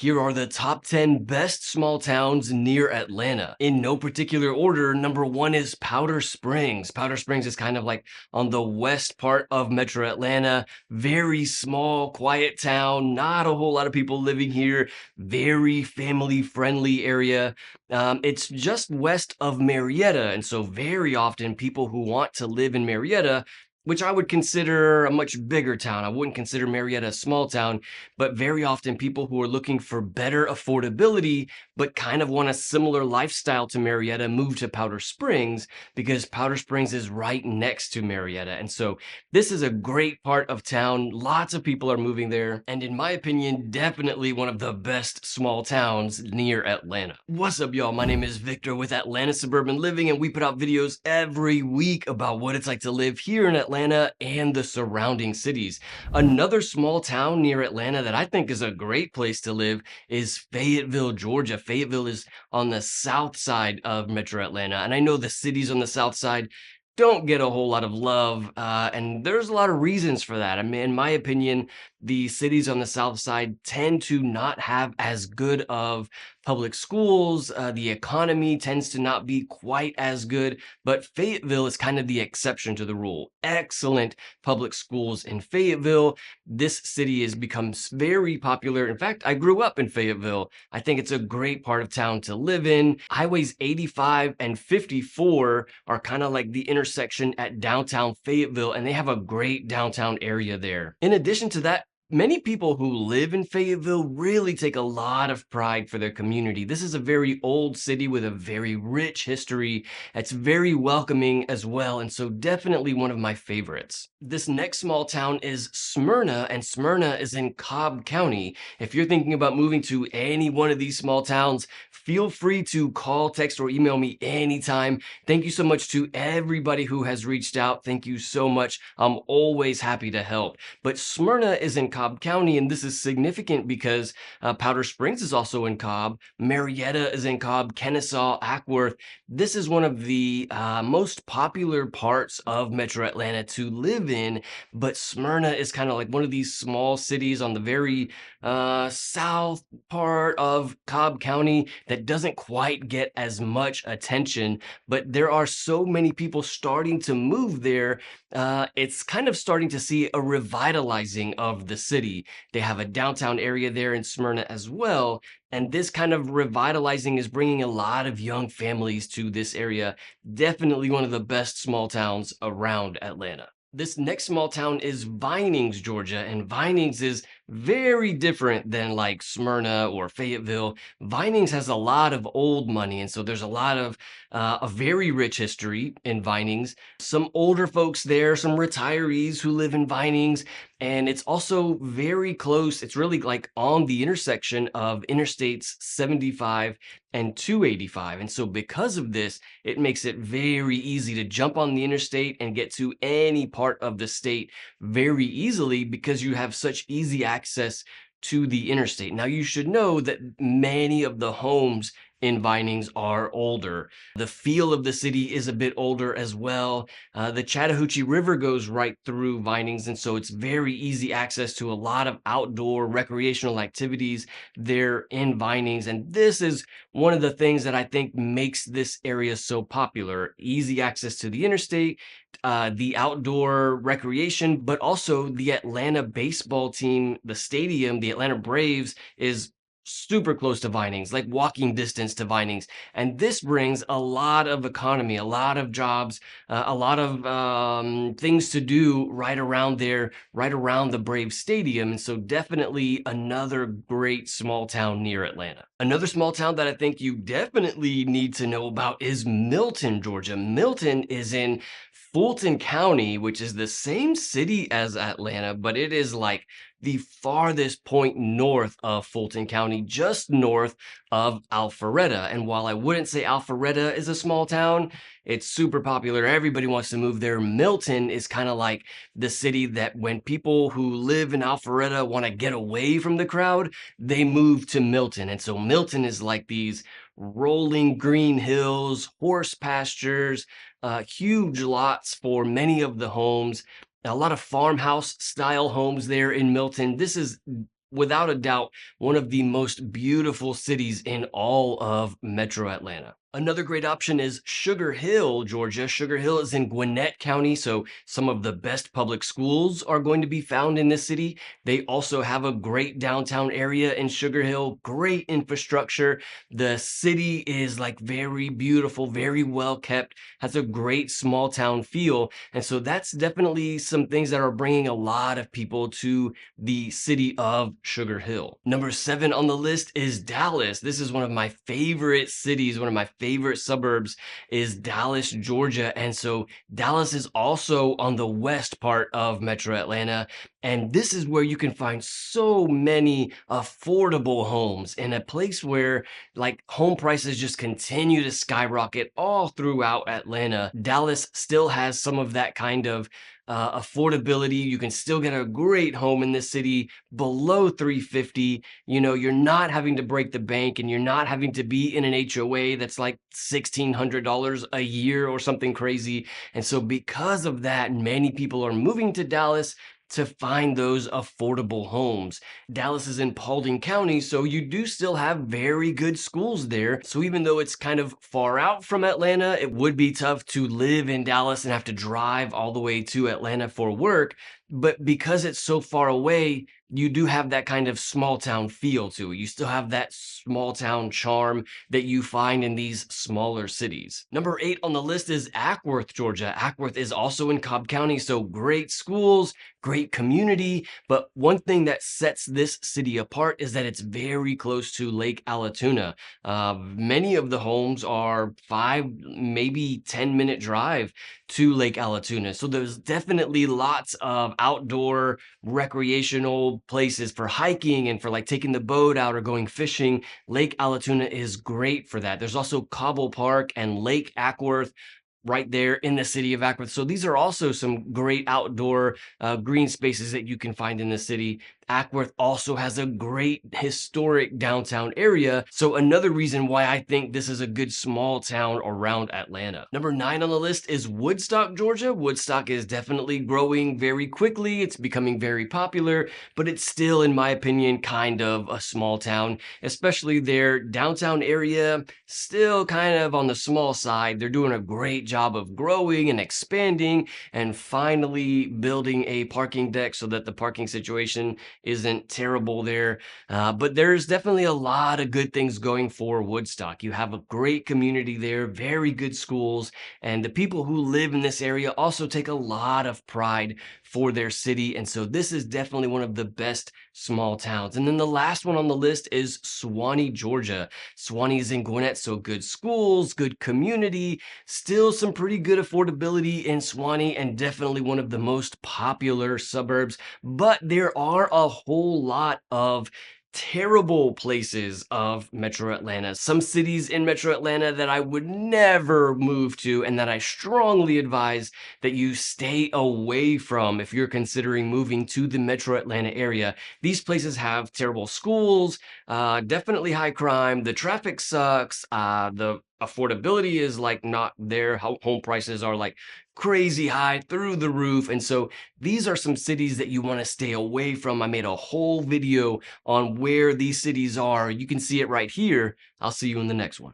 Here are the top 10 best small towns near Atlanta. In no particular order, number one is Powder Springs. Powder Springs is kind of like on the west part of Metro Atlanta. Very small, quiet town. Not a whole lot of people living here. Very family friendly area. It's just west of Marietta. And so, very often, people who want to live in Marietta, which I would consider a much bigger town. I wouldn't consider Marietta a small town, but very often people who are looking for better affordability, but kind of want a similar lifestyle to Marietta move to Powder Springs because Powder Springs is right next to Marietta. And so this is a great part of town. Lots of people are moving there. And in my opinion, definitely one of the best small towns near Atlanta. What's up, y'all? My name is Victor with Atlanta Suburban Living, and we put out videos every week about what it's like to live here in Atlanta and the surrounding cities. Another small town near Atlanta that I think is a great place to live is Fayetteville, Georgia. Fayetteville is on the south side of Metro Atlanta. And I know the cities on the south side don't get a whole lot of love, and there's a lot of reasons for that. I mean, in my opinion, the cities on the south side tend to not have as good of public schools. The economy tends to not be quite as good, but Fayetteville is kind of the exception to the rule. Excellent public schools in Fayetteville. This city has become very popular. In fact, I grew up in Fayetteville. I think it's a great part of town to live in. Highways 85 and 54 are kind of like the intersection at downtown Fayetteville, and they have a great downtown area there. In addition to that, many people who live in Fayetteville really take a lot of pride for their community. This is a very old city with a very rich history. It's very welcoming as well, and so definitely one of my favorites. This next small town is Smyrna, and Smyrna is in Cobb County. If you're thinking about moving to any one of these small towns, feel free to call, text, or email me anytime. Thank you so much to everybody who has reached out. Thank you so much. I'm always happy to help. But Smyrna is in Cobb County, and this is significant because Powder Springs is also in Cobb. Marietta is in Cobb, Kennesaw, Ackworth. This is one of the most popular parts of Metro Atlanta to live in, but Smyrna is kind of like one of these small cities on the very south part of Cobb County that doesn't quite get as much attention, but there are so many people starting to move there. It's kind of starting to see a revitalizing of the city. They have a downtown area there in Smyrna as well. And this kind of revitalizing is bringing a lot of young families to this area. Definitely one of the best small towns around Atlanta. This next small town is Vinings, Georgia, and Vinings is very different than like Smyrna or Fayetteville. Vinings has a lot of old money, and so there's a lot of a very rich history in Vinings. Some older folks there, some retirees who live in Vinings, and it's also very close. It's really like on the intersection of Interstates 75 and 285. And so because of this, it makes it very easy to jump on the interstate and get to any part of the state very easily because you have such easy access to the interstate. Now, you should know that many of the homes in Vinings are older. The feel of the city is a bit older as well. The Chattahoochee River goes right through Vinings, and so it's very easy access to a lot of outdoor recreational activities there in Vinings. And this is one of the things that I think makes this area so popular. Easy access to the interstate, the outdoor recreation, but also the Atlanta baseball team, the stadium, the Atlanta Braves, is super close to Vinings, like walking distance to Vinings. And this brings a lot of economy, a lot of jobs, a lot of things to do right around there, right around the Braves Stadium. And so definitely another great small town near Atlanta. Another small town that I think you definitely need to know about is Milton, Georgia. Milton is in Fulton County, which is the same city as Atlanta, but it is like the farthest point north of Fulton County, just north of Alpharetta. And while I wouldn't say Alpharetta is a small town, it's super popular. Everybody wants to move there. Milton is kind of like the city that when people who live in Alpharetta want to get away from the crowd, they move to Milton. And so Milton is like these rolling green hills, horse pastures, huge lots for many of the homes, a lot of farmhouse style homes there in Milton. This is without a doubt, one of the most beautiful cities in all of Metro Atlanta. Another great option is Sugar Hill, Georgia. Sugar Hill is in Gwinnett County, so some of the best public schools are going to be found in this city. They also have a great downtown area in Sugar Hill, great infrastructure. The city is like very beautiful, very well kept, has a great small town feel. And so that's definitely some things that are bringing a lot of people to the city of Sugar Hill. Number 7 on the list is Dallas. This is one of my favorite cities, one of my favorite suburbs is Dallas, Georgia. And so Dallas is also on the west part of Metro Atlanta. And this is where you can find so many affordable homes in a place where like home prices just continue to skyrocket all throughout Atlanta. Dallas still has some of that kind of affordability. You can still get a great home in this city below 350. You know, you're not having to break the bank and you're not having to be in an HOA that's like $1,600 a year or something crazy. And so because of that, many people are moving to Dallas to find those affordable homes. Dallas is in Paulding County, so you do still have very good schools there. So even though it's kind of far out from Atlanta, it would be tough to live in Dallas and have to drive all the way to Atlanta for work. But because it's so far away, you do have that kind of small town feel to it. You still have that small town charm that you find in these smaller cities. Number 8 on the list is Ackworth, Georgia. Ackworth is also in Cobb County, so great schools, great community. But one thing that sets this city apart is that it's very close to Lake Allatoona. Many of the homes are 5, maybe 10-minute drive to Lake Allatoona. So there's definitely lots of outdoor recreational places for hiking and for like taking the boat out or going fishing. Lake Allatoona is great for that. There's also Cobble Park and Lake Ackworth right there in the city of Ackworth. So these are also some great outdoor green spaces that you can find in the city. Ackworth also has a great historic downtown area. So another reason why I think this is a good small town around Atlanta. Number 9 on the list is Woodstock, Georgia. Woodstock is definitely growing very quickly. It's becoming very popular, but it's still, in my opinion, kind of a small town, especially their downtown area, still kind of on the small side. They're doing a great job of growing and expanding and finally building a parking deck so that the parking situation isn't terrible there. But there's definitely a lot of good things going for Woodstock. You have a great community there, very good schools, and the people who live in this area also take a lot of pride for their city. And so this is definitely one of the best small towns. And then the last one on the list is Suwanee, Georgia. Suwanee is in Gwinnett, so good schools, good community, still some pretty good affordability in Suwanee, and definitely one of the most popular suburbs. But there are a whole lot of terrible places of Metro Atlanta. Some cities in Metro Atlanta that I would never move to and that I strongly advise that you stay away from if you're considering moving to the Metro Atlanta area. These places have terrible schools, definitely high crime, the traffic sucks, the affordability is like not there. Home prices are like crazy high through the roof. And so these are some cities that you want to stay away from. I made a whole video on where these cities are. You can see it right here. I'll see you in the next one.